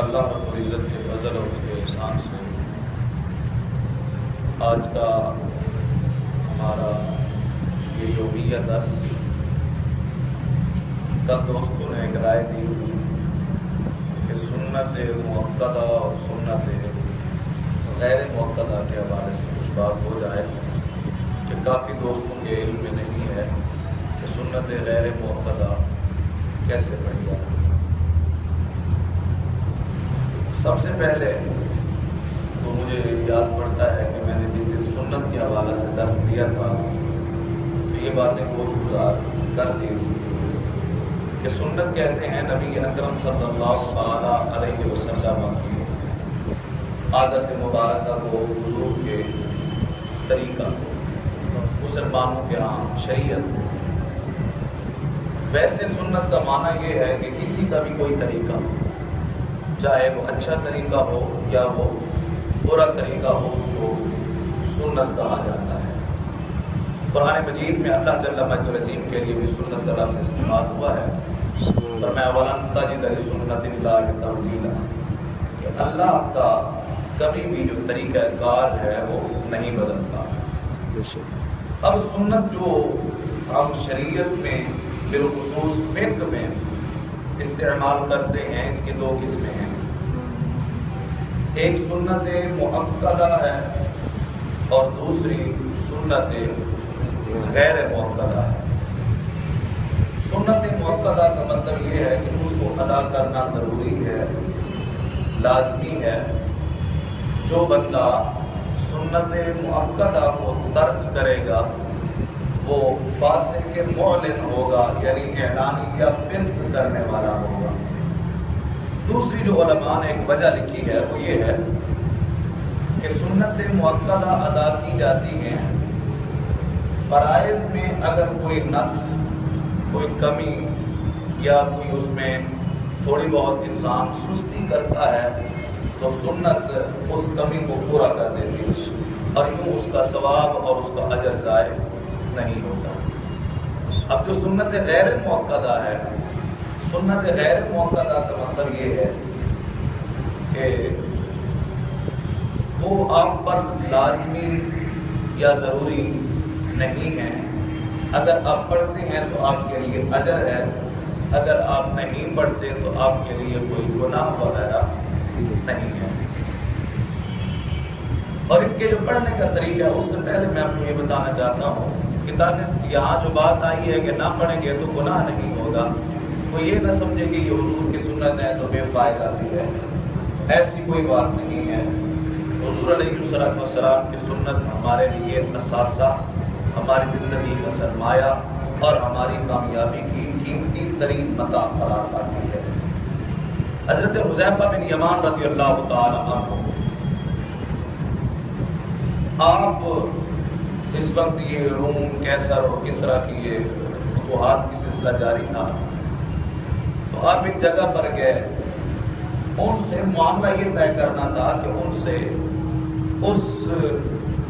اللہ رب العزت کے فضل اور اس کے احسان سے آج کا ہمارا یہ یومیہ درس کل دوستوں نے ایک رائے دی تھی کہ سنت مؤکدہ اور سنت غیر مؤکدہ کے حوالے سے کچھ بات ہو جائے کہ کافی دوستوں کے علم میں نہیں ہے کہ سنت غیر مؤکدہ کیسے پڑھی جاتی ہے۔ سب سے پہلے تو مجھے یاد پڑتا ہے کہ میں نے جس دن سنت کے حوالے سے درس دیا تھا تو یہ باتیں گوش گزار کر دی تھی کہ سنت کہتے ہیں نبی اکرم صلی اللہ علیہ وسلم کی عادت مبارکہ کو، حضور کے طریقہ کو، مسلمانوں کے ہاں شریعت کو۔ ویسے سنت کا معنی یہ ہے کہ کسی کا بھی کوئی طریقہ، چاہے وہ اچھا طریقہ ہو یا وہ برا طریقہ ہو، اس کو سنت کہا جاتا ہے۔ قرآن مجید میں اللہ جل مجد العظیم کے لیے بھی سنت کا لفظ استعمال ہوا ہے۔ فرمایا وَلَن تَجِدَ لِسُنَّتِ اللَّهِ تَبْدِيلًا، کہ اللہ کا کبھی بھی جو طریقہ کار ہے وہ نہیں بدلتا۔ اب سنت جو ہم شریعت میں بالخصوص فقہ میں استعمال کرتے ہیں، اس کی دو قسمیں ہیں۔ ایک سنت مؤکدہ ہے اور دوسری سنت غیر مؤکدہ ہے۔ سنت مؤکدہ کا مطلب یہ ہے کہ اس کو ادا کرنا ضروری ہے، لازمی ہے۔ جو بندہ سنت مؤکدہ کو ترک کرے گا وہ فاسق معلن ہوگا، یعنی اعلانیہ فسق کرنے والا ہوگا۔ دوسری جو علماء نے ایک وجہ لکھی ہے وہ یہ ہے کہ سنت مؤکدہ ادا کی جاتی ہیں فرائض میں اگر کوئی نقص، کوئی کمی یا کوئی اس میں تھوڑی بہت انسان سستی کرتا ہے تو سنت اس کمی کو پورا کر دیتی ہے اور یوں اس کا ثواب اور اس کا اجر ضائع نہیں ہوتا۔ اب جو سنت غیر مؤکدہ ہے، سنت غیر مؤکدہ کا مطلب یہ ہے کہ وہ آپ پر لازمی یا ضروری نہیں ہے۔ اگر آپ پڑھتے ہیں تو آپ کے لیے اجر ہے، اگر آپ نہیں پڑھتے تو آپ کے لیے کوئی گناہ وغیرہ نہیں ہے۔ اور ان کے جو پڑھنے کا طریقہ ہے اس سے پہلے میں آپ کو یہ بتانا چاہتا ہوں کہ تاکہ یہاں جو بات آئی ہے کہ نہ پڑھیں گے تو گناہ نہیں ہوگا، وہ یہ نہ سمجھے کہ یہ حضور کی سنت ہے تو بے فائدہ سی ہے، ایسی کوئی بات نہیں ہے۔ حضور علیہ السلام کی سنت ہمارے لیے اثاثہ، ہماری زندگی کا سرمایہ اور ہماری کامیابی کی قیمتی ترین متاع قرار پاتی ہے۔ حضرت حذیفہ بن یمان رضی اللہ تعالی عنہ، آپ اس وقت یہ روم، کیسر اور کسریٰ کی یہ فتوحات کی سلسلہ جاری تھا، تو آپ ایک جگہ پر گئے، ان سے معاملہ یہ طے کرنا تھا کہ ان سے اس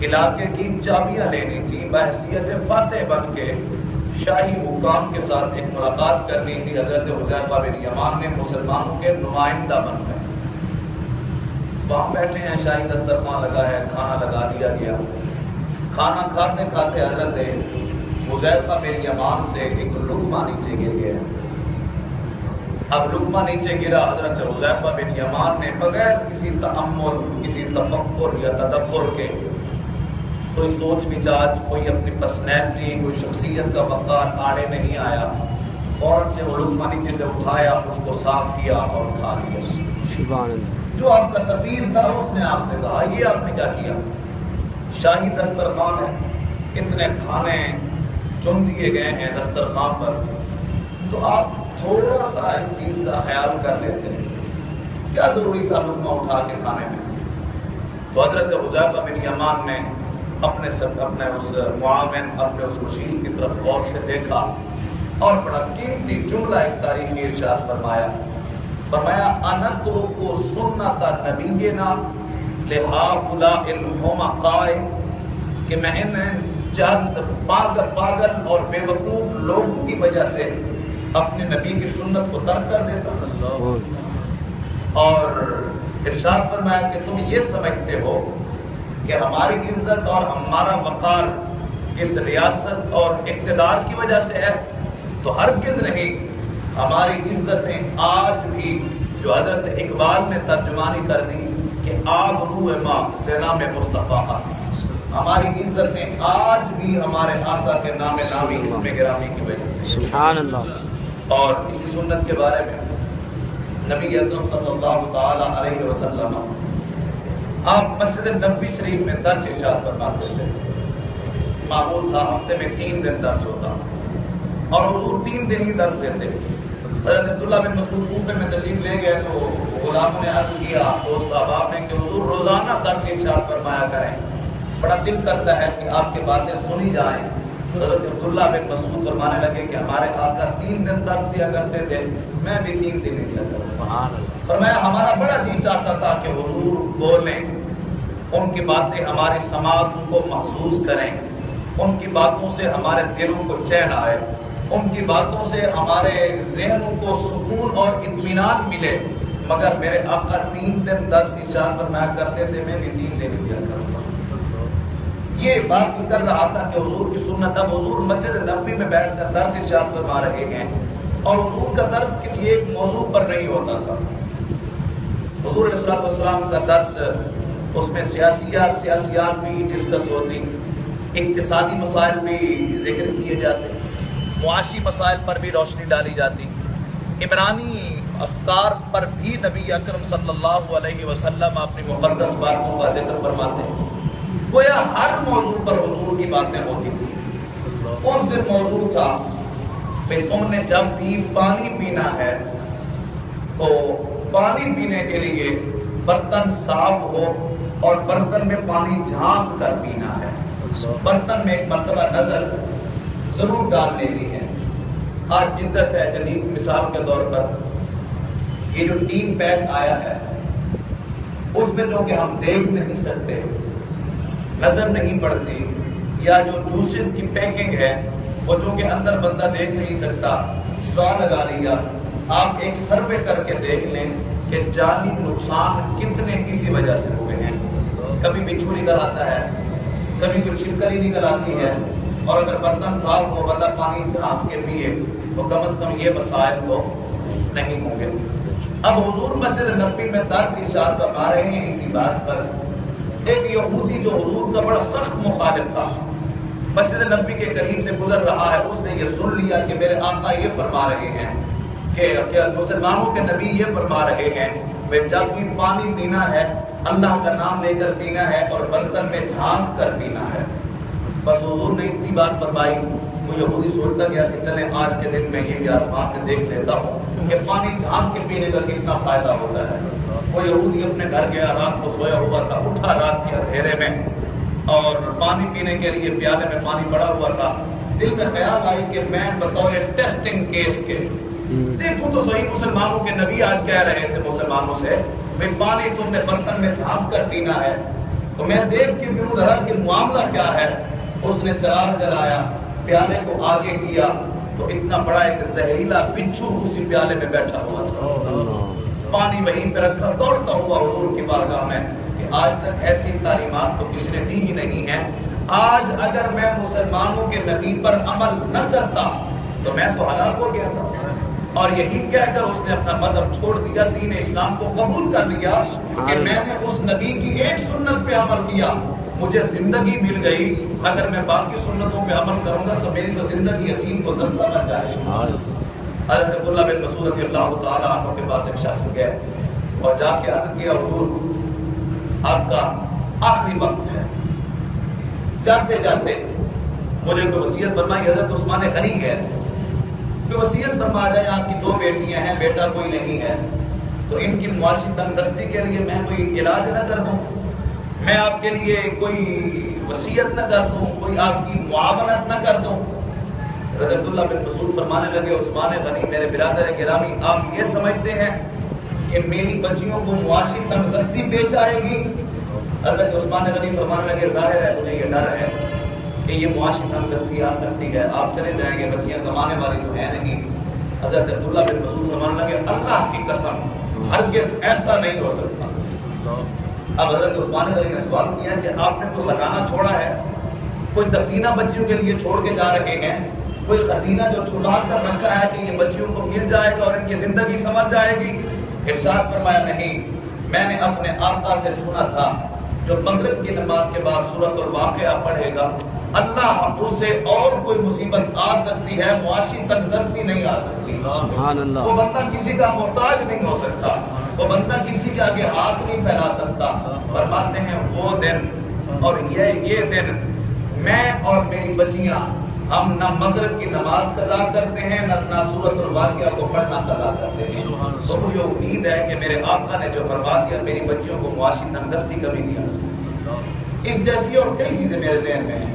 علاقے کی چابیاں لینی تھی، بحیثیت فاتح بن کے شاہی حکام کے ساتھ ایک ملاقات کرنی تھی۔ حضرت حذیفہ بن یمان نے مسلمانوں کے نمائندہ بن گئے، وہاں بیٹھے ہیں، شاہی دسترخوان لگا ہے، کھانا لگا دیا گیا۔ کھانا کھاتے کھاتے حضرت حذیفہ بن یمان سے ایک لقمہ نیچے گر گیا۔ اب لقمہ نیچے گرا، حضرت حذیفہ بن یمان نے بغیر کسی تأمل، کسی تفکر یا تدبر کے، کوئی سوچ بچاج، کوئی اپنی پرسنالٹی، کوئی شخصیت کا وقار آڑے نہیں آیا، فوراً سے وہ لقمہ نیچے سے اٹھایا، اس کو صاف کیا اور کھا لیا۔ جو آپ کا سفیر تھا اس نے آپ سے کہا یہ آپ نے کیا کیا؟ شاہی دسترخوان ہے، اتنے کھانے چن دیے گئے ہیں دسترخوان پر، تو آپ تھوڑا سا اس چیز کا خیال کر لیتے ہیں، کیا ضروری تھا لقمہ اٹھا کے کھانے میں؟ تو حضرت حذیفہ بن یمان نے اپنے اس معاون، اپنے اس مشیر کی طرف غور سے دیکھا اور بڑا قیمتی جملہ ایک تاریخی ارشاد فرمایا انترک سنت نبینا لہؤلاء الحمقاء، کہ میں ان چند پاگل اور بے وقوف لوگوں کی وجہ سے اپنے نبی کی سنت کو ترک کر دیتا ہوں۔ اور ارشاد فرمایا کہ تم یہ سمجھتے ہو کہ ہماری عزت اور ہمارا وقار اس ریاست اور اقتدار کی وجہ سے ہے، تو ہرگز نہیں۔ ہماری عزتیں آج بھی، جو حضرت اقبال نے ترجمانی کر دی کہ آگ روح ماں زینا میں مصطفیٰ است، ہماری عزتیں آج بھی ہمارے آقا کے نام نامی اس میں گرامی کی وجہ سے۔ سبحان اللہ۔ اور اسی سنت کے بارے میں نبی اکرم صلی اللہ تعالی علیہ وسلم آپ مسجد نبوی شریف میں درس ارشاد فرماتے تھے۔ معمول تھا ہفتے میں 3 دن درس ہوتا اور حضور 3 دن ہی درس دیتے۔ حضرت عبداللہ بن مسعود کوفے میں تشریف لے گئے تو غلاموں نے عرض کیا دوست احباب نے کہ حضور روزانہ درس ارشاد فرمایا کریں، بڑا دل کرتا ہے کہ آپ کی باتیں سنی جائیں۔ حضرت عبداللہ بن مسعود فرمانے لگے کہ ہمارے آقا 3 دن درس دیا کرتے تھے، میں بھی 3 دن ہی دیا کرتا۔ فرمایا ہمارا بڑا جی چاہتا تھا کہ حضور بولیں، ان کی باتیں ہماری سماعت کو محسوس کریں، ان کی باتوں سے ہمارے دلوں کو چین آئے، ان کی باتوں سے ہمارے ذہنوں کو سکون اور اطمینان ملے، مگر میرے آقا 3 دن درس ارشاد فرمایا کرتے تھے، میں بھی 3 دن دیا کرتا۔ یہ بات کر رہا تھا کہ حضور کی سنت، اب حضور مسجد نبوی میں بیٹھ کر درس ارشاد فرما رہے ہیں اور حضور کا درس کسی ایک موضوع پر نہیں ہوتا تھا۔ حضور علیہ السلام کا درس، اس میں سیاسیات بھی ڈسکس ہوتی، اقتصادی مسائل بھی ذکر کیے جاتے، معاشی مسائل پر بھی روشنی ڈالی جاتی، عمرانی افکار پر بھی نبی اکرم صلی اللہ علیہ وسلم اپنی مقدس باتوں کا ذکر فرماتے۔ گویا ہر موضوع پر حضور کی باتیں ہوتی تھی۔ اس دن موضوع تھا کہ تم نے جب بھی پانی پینا ہے تو پانی پینے کے لیے برتن صاف ہو اور برتن میں پانی جھانک کر پینا ہے، برتن میں ایک مرتبہ نظر ضرور ڈال لینی ہے۔ آج جدت ہے، جدید مثال کے طور پر یہ جو ٹین پیک آیا ہے اس میں جو کہ ہم دیکھ نہیں سکتے، نظر نہیں پڑتی، یا جو جوسز کی پیکنگ ہے وہ جو کہ اندر بندہ دیکھ نہیں سکتا، سٹرا لگا لیا۔ آپ ایک سروے کر کے دیکھ لیں کہ جانی نقصان کتنے اسی وجہ سے ہوئے ہیں۔ کبھی بچھو نکل آتا ہے، کبھی کوئی چھپکلی نکل آتی ہے، اور اگر برتن صاف ہو بندہ پانی جھانک کے پیے تو کم از کم یہ مسائل تو نہیں ہوں گے۔ اب حضور مسجد نبوی میں درس ارشاد فرما رہے ہیں اسی بات پر۔ ایک یہودی جو حضور کا بڑا سخت مخالف تھا، مسجد نبوی کے قریب سے گزر رہا ہے، اس نے یہ سن لیا کہ میرے آقا یہ فرما رہے ہیں کہ مسلمانوں کے نبی یہ فرما رہے ہیں کہ جب بھی پانی پینا ہے اللہ کا نام لے کر پینا ہے اور برتن میں جھانک کر پینا ہے۔ بس حضور نے اتنی بات فرمائی، وہ یہودی سوچتا گیا کہ چلیں آج کے دن میں یہ بھی آسمان میں دیکھ لیتا ہوں کہ پانی جھانک کے پینے کا کتنا فائدہ ہوتا ہے۔ وہ یہودی اپنے گھر گیا، رات کو سویا ہوا تھا، اٹھا رات کے اندھیرے میں اور پانی پینے کے لیے پیالے میں پانی پڑا ہوا تھا۔ دل میں خیال آئی کہ میں بطور ٹیسٹنگ کیس کے دیکھوں تو صحیح مسلمانوں کے نبی آج کہہ رہے تھے مسلمانوں سے بھئی پانی تم نے برتن میں جھانک کر پینا ہے، تو میں دیکھ کے پیوں ذرا کہ معاملہ کیا ہے۔ اس نے چراغ جلایا، پیالے کو آگے کیا تو اتنا بڑا ایک زہریلا بچھو اسی پیالے میں بیٹھا ہوا تھا۔ پانی وہیں پہ رکھا، دوڑتا ہوا حضور کی بارگاہ میں کہ آج تک ایسی تعلیمات تو کسی نے دی ہی نہیں ہے۔ آج اگر میں مسلمانوں کے نبی پر عمل نہ کرتا تو میں تو ہلاک ہو گیا تھا۔ اور یہی کہہ کر اس نے اپنا مذہب چھوڑ دیا، دین اسلام کو قبول کر لیا کہ میں نے اس نبی کی ایک سنت پہ عمل کیا، مجھے زندگی مل گئی، اگر میں باقی سنتوں پہ عمل کروں گا تو میری تو زندگی حسین کو دستہ بن جائے۔ حضرت عبداللہ بن مسعود رضی اللہ تعالیٰ عنہ کے پاس ایک شخص گئے اور جا کے عرض کیا حضور آپ کا آخری وقت ہے، جاتے جاتے مجھے کوئی وصیت فرمائی۔ حضرت عثمان غنی گئے تھے، کوئی وصیت فرما جائے، آپ کی 2 بیٹیاں ہیں، بیٹا کوئی نہیں ہے، تو ان کی معاشی تندرستی کے لیے میں کوئی علاج نہ کر دوں، میں آپ کے لیے کوئی وصیت نہ کر دوں، کوئی آپ کی معاونت نہ کر دوں۔ حضرت عبداللہ بن مسعود فرمانے لگے عثمان غنی میرے برادر گرامی، آپ یہ سمجھتے ہیں کہ میری بچیوں کو معاشی تندرستی پیش آئے گی؟ حضرت عثمان غنی فرمانے لگے ظاہر ہے مجھے یہ ڈر ہے کہ یہ معاشی تندرستی آ سکتی ہے، آپ چلے جائیں گے، بچیاں کمانے والی تو ہے نہیں۔ حضرت عبداللہ بن مسعود فرمانے لگے اللہ کی قسم ہرگز ایسا نہیں ہو سکتا۔ اب حضرت عثمان غنی نے سوال کیا کہ آپ نے کوئی خزانہ چھوڑا ہے، کوئی دفینہ بچیوں کے لیے چھوڑ کے جا رہے ہیں، کوئی خزینہ جو چھپا کر رکھا ہے کہ یہ بچیوں کو مل جائے گا اور ان کی زندگی سنور جائے گی؟ ارشاد فرمایا نہیں، میں نے اپنے آقا سے سنا تھا جو مغرب کی نماز کے بعد سورۃ الواقعہ پڑھے گا اللہ اسے اور کوئی مصیبت آ سکتی ہے، معاشی تنگدستی نہیں آ سکتی، سبحان اللہ، وہ بندہ کسی کا محتاج نہیں ہو سکتا، وہ بندہ کسی کے آگے ہاتھ نہیں پھیلا سکتا۔ فرماتے ہیں وہ دن اور یہ دن میں اور میری بچیاں ہم نہ مغرب کی نماز قضا کرتے ہیں نہ سورۃ الواقعہ کو پڑھنا قضا کرتے ہیں۔ تو مجھے امید ہے کہ میرے آقا نے جو فرما دیا میری بچیوں کو معاشی تنگدستی کبھی نہیں آ سکتی۔ اس جیسی اور کئی چیزیں میرے ذہن میں ہیں۔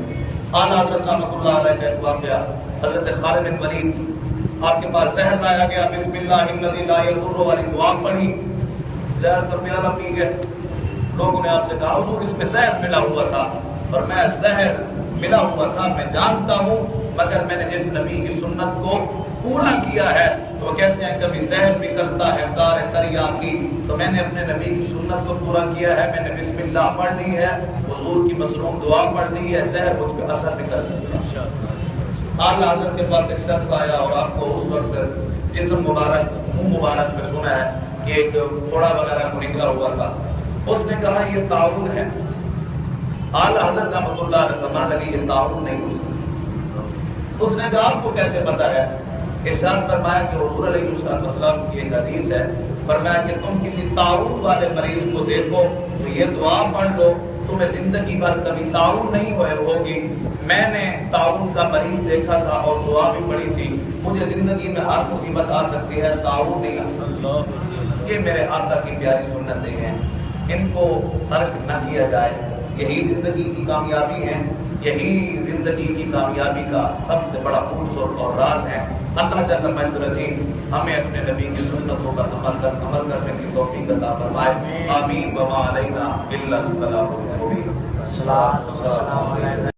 اعلیٰ حضرت رحمۃ اللہ علیہ کا ایک واقعہ، حضرت خالد بن ولید، آپ کے پاس زہر لایا گیا، بسم اللہ الذی لا یضر والی دعا پڑھی، زہر کا پیالہ پی گئے۔ لوگوں نے آپ سے کہا حضور اس میں زہر ملا ہوا تھا، فرمایا زہر ملا ہوا تھا میں جانتا ہوں، مگر میں نے جس نبی کی سنت کو پورا کیا ہے، تو وہ کہتے ہیں کبھی زہر بھی کرتا ہے کار دریا کی، تو میں نے اپنے نبی کی سنت کو پورا کیا ہے، میں نے بسم اللہ پڑھ لی ہے، حضور کی مصنون دعا پڑھ لی ہے، زہر مجھ پہ اثر نہیں کر سکتا۔ اعلیٰ حضرت کے پاس ایک شخص آیا اور آپ کو اس وقت جسم مبارک منہ مبارک میں سنا ہے کہ ایک پھوڑا وغیرہ کو نکلا ہوا تھا، اس نے کہا یہ تعاون ہے۔ اعلیٰ حضرت رحمۃ اللہ علیہ فرمانے لگے یہ تعاون نہیں ہو سکتا۔ اس نے کہا آپ کو کیسے پتا ہے؟ ارشاد فرمایا کہ حضور علیہ السلام کی ایک حدیث ہے، فرمایا کہ تم کسی تعاون والے مریض کو دیکھو تو یہ دعا پڑھ لو، تمہیں زندگی بھر کبھی تعاون نہیں ہوگی۔ میں نے تعاون کا مریض دیکھا تھا اور دعا بھی پڑھی تھی، مجھے زندگی میں ہر مصیبت آ سکتی ہے، تعاون نہیں آ سکتا۔ یہ میرے آقا کی پیاری سنتیں ہیں، ان کو ترک نہ کیا جائے، یہی زندگی کی کامیابی ہے، یہی زندگی کی کامیابی کا سب سے بڑا عنصر اور راز ہے۔ اللہ جل مجد العظیم ہمیں اپنے نبی کی سنتوں پر عمل کرنے کی توفیق عطا فرمائے، آمین۔ وما علینا الا البلاغ المبین۔